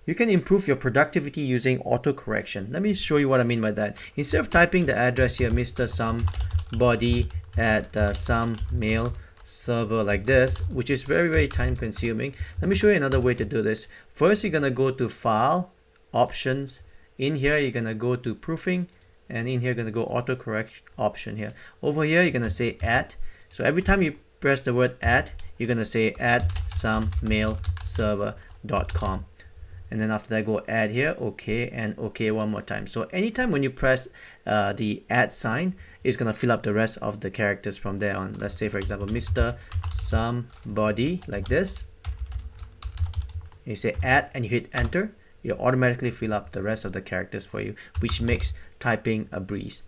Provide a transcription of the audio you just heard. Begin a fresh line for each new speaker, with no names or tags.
You can improve your productivity using auto-correction. Let me show you what I mean by that. Instead of typing the address here, Mr. Somebody at some mail server like this, which is very time consuming, let me show you another way to do this. First, you're gonna go to File, Options. In here, you're gonna go to Proofing, and in here, you're gonna go Autocorrect Option here. Over here, you're gonna say Add. So every time you press the word Add, you're gonna say add some mail server.com. And then after that, go add here, okay, and okay one more time. So anytime when you press the add sign, it's gonna fill up the rest of the characters from there on. Let's say, for example, Mr. Somebody, like this. You say add and you hit enter, you automatically fill up the rest of the characters for you, which makes typing a breeze.